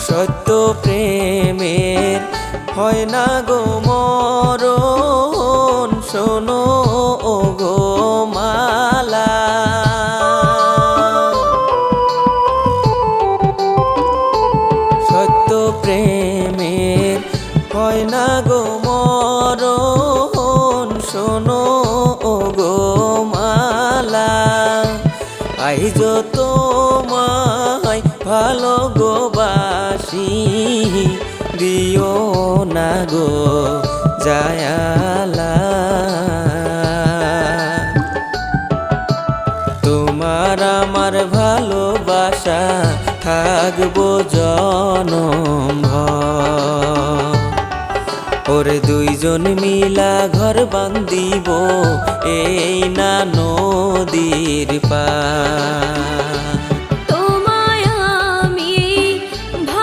সত্য প্রেমের হয় না গো মরণ, শোনো ও গো মালা। সত্য প্রেমের হয় না গো মরণ, শোনো ও গো মালা। আইজ তোমায় ভালো গো বাসি, দিও না গো জায়ালা। তোমার আমার ভালোবাসা থাকবো জনমভর। ওরে দুইজন মিলা ঘর বান্ধিব এই না নদীর পার।